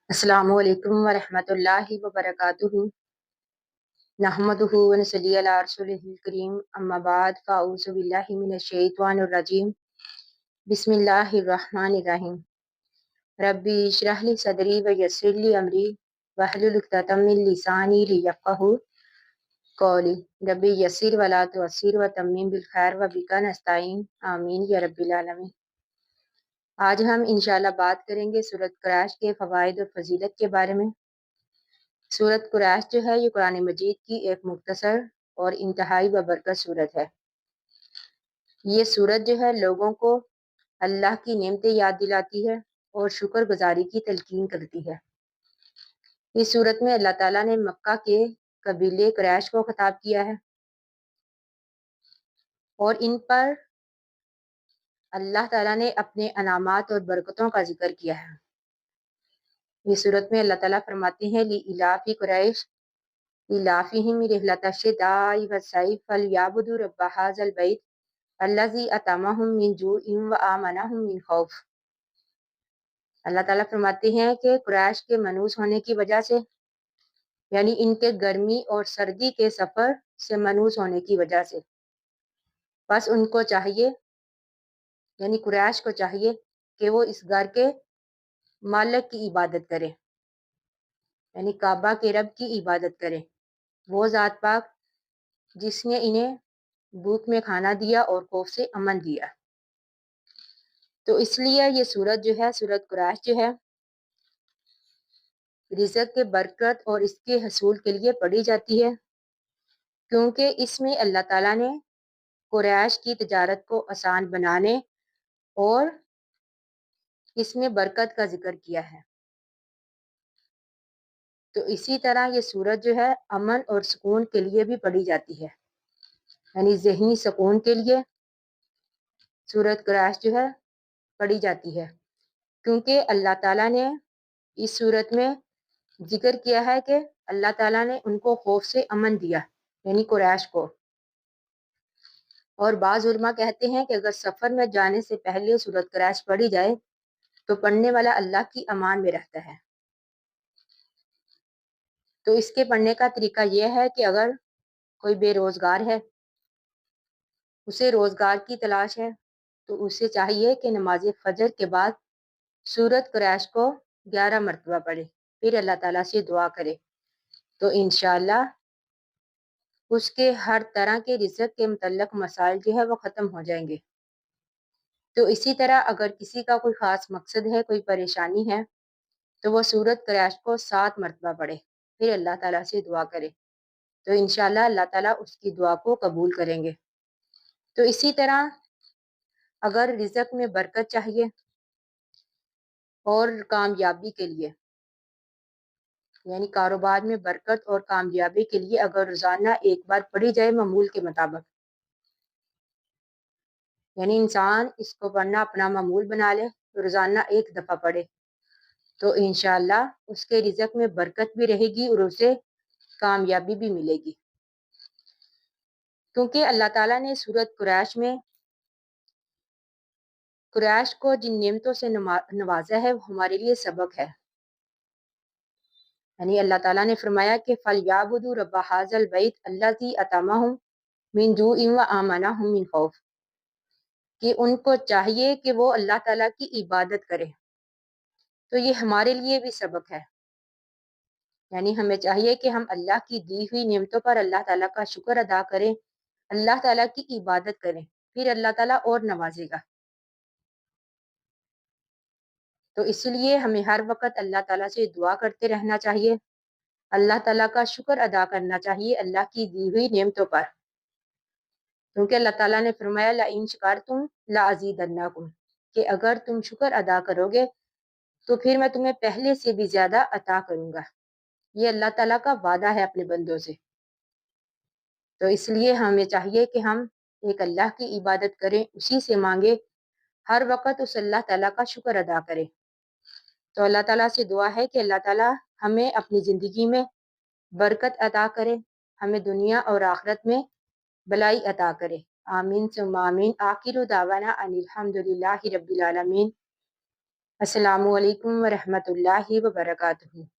अस्सलामु अलैकुम वरहमतुल्लाहि वबरकातुहू। नहमदुहु व नसल्ली अला रसूलिहिल करीम, अम्मा बाद, फ़अऊज़ु बिल्लाहि मिनश शैतानिर रजीम। बिस्मिल्लाहिर रहमानिर रहीम। रब्बी इश्रह ली सदरी व यस्सिर ली अमरी वहलुल उक़दतम मिन लिसानी लियफ़क़हू क़ौली। रब्बी यस्सिर वला तुअस्सिर व तम्मिम बिल खैर व बिका नस्तईन, आमीन या रब्बिल आलमीन। आज हम इंशाअल्लाह बात करेंगे सूरत कुरैश के फ़वाइद और फजीलत के बारे में। सूरत कुरैश जो है ये कुरान मजीद की एक मुख्तसर और इंतहाई बबरकत सूरत है। ये सूरत जो है लोगों को अल्लाह की नेमतें याद दिलाती है और शुक्रगुजारी की तलकीन करती है। इस सूरत में अल्लाह ताला ने मक्का के कबीले कुरैश को खिताब किया है और इन पर अल्लाह ताला ने अपने अनामात और बरकतों का जिक्र किया है। इस सूरत में अल्लाह ताला फरमाते हैं ली इलाफी कुरैश इलाफिहिम रिहलतश शिताई वस्सैफ फलयअबुदू रब्ब हाज़ल बैत अल्लज़ी अतमहुम मिन जूइन व आमनहुम मिन खौफ। अल्लाह ताला फरमाते हैं कि कुरैश के मनूस होने की वजह से, यानी इनके गर्मी और सर्दी के सफ़र से मनूस होने की वजह से, बस उनको चाहिए, यानी कुरैश को चाहिए कि वो इस घर के मालिक की इबादत करें, यानी काबा के रब की इबादत करें। वो ज़ात पाक जिसने इन्हें भूख में खाना दिया और खौफ से अमन दिया। तो इसलिए ये सूरत जो है, सूरत कुरैश जो है, रिज़्क़ के बरकत और इसके हसूल के लिए पढ़ी जाती है, क्योंकि इसमें अल्लाह ताला ने कुरैश की तिजारत को आसान बनाने और इसमें बरकत का जिक्र किया है। तो इसी तरह ये सूरत जो है अमन और सुकून के लिए भी पढ़ी जाती है, यानी ज़हनी सुकून के लिए सूरत कुरैश जो है पढ़ी जाती है, क्योंकि अल्लाह ताला ने इस सूरत में जिक्र किया है कि अल्लाह ताला ने उनको खौफ से अमन दिया, यानी कुरैश को। और बाज़ उलमा कहते हैं कि अगर सफ़र में जाने से पहले सूरत कुरैश पढ़ी जाए तो पढ़ने वाला अल्लाह की अमान में रहता है। तो इसके पढ़ने का तरीका यह है कि अगर कोई बेरोज़गार है, उसे रोज़गार की तलाश है, तो उसे चाहिए कि नमाज फजर के बाद सूरत कुरैश को 11 मरतबा पढ़े, फिर अल्लाह ताला से दुआ करे, तो इंशाअल्लाह उसके हर तरह के रिज़्क़ के मुतल्लिक़ मसाइल जो है वो ख़त्म हो जाएंगे। तो इसी तरह अगर किसी का कोई ख़ास मकसद है, कोई परेशानी है, तो वो सूरत कुरैश को 7 मरतबा पढ़े, फिर अल्लाह ताला से दुआ करे, तो इंशाअल्लाह अल्लाह ताला उसकी दुआ को कबूल करेंगे। तो इसी तरह अगर रिज़्क़ में बरकत चाहिए और कामयाबी के लिए, यानी कारोबार में बरकत और कामयाबी के लिए अगर रोज़ाना एक बार पढ़ी जाए मामूल के मुताबिक, यानी इंसान इसको पढ़ना अपना मामूल बना ले, रोज़ाना एक दफ़ा पढ़े, तो इंशाअल्लाह उसके रिज़्क़ में बरकत भी रहेगी और उसे कामयाबी भी मिलेगी। क्योंकि अल्लाह ताला ने सूरत कुरैश में कुरैश को जिन नेमतों से नवाजा है वो हमारे लिए सबक है। यानी अल्लाह ताला ने फरमाया कि फलयाबुदू रब्ब हाज़ल बैत अल्लज़ी अतमहुम मिन जूइन व आमनहुम मिन खौफ, कि उनको चाहिए कि वो अल्लाह ताला की इबादत करें। तो ये हमारे लिए भी सबक है, यानी हमें चाहिए कि हम अल्लाह की दी हुई नेमतों पर अल्लाह ताला का शुक्र अदा करें, अल्लाह ताला की इबादत करें, फिर अल्लाह ताला और नवाजेगा। तो इसलिए हमें हर वक्त अल्लाह ताला से दुआ करते रहना चाहिए, अल्लाह ताला का शुक्र अदा करना चाहिए अल्लाह की दी हुई नेमतों पर, क्योंकि अल्लाह ताला ने फरमाया ला इन शकरतुम ला अज़ीदन्नकुम, कि अगर तुम शुक्र अदा करोगे तो फिर मैं तुम्हें पहले से भी ज्यादा अता करूंगा। ये अल्लाह ताला का वादा है अपने बंदों से। तो इसलिए हमें चाहिए कि हम एक अल्लाह की इबादत करें, उसी से मांगे, हर वक्त उस अल्लाह ताला का शुक्र अदा करें। तो अल्लाह ताला से दुआ है कि अल्लाह ताला हमें अपनी ज़िंदगी में बरकत अता करे, हमें दुनिया और आखिरत में भलाई अता करे। आमीन सुम्मा आमीन। आखिरु दावाना अनिल हम्दुलिल्लाहि रब्बिल आलमीन। السلام علیکم ورحمۃ اللہ وبرکاتہ۔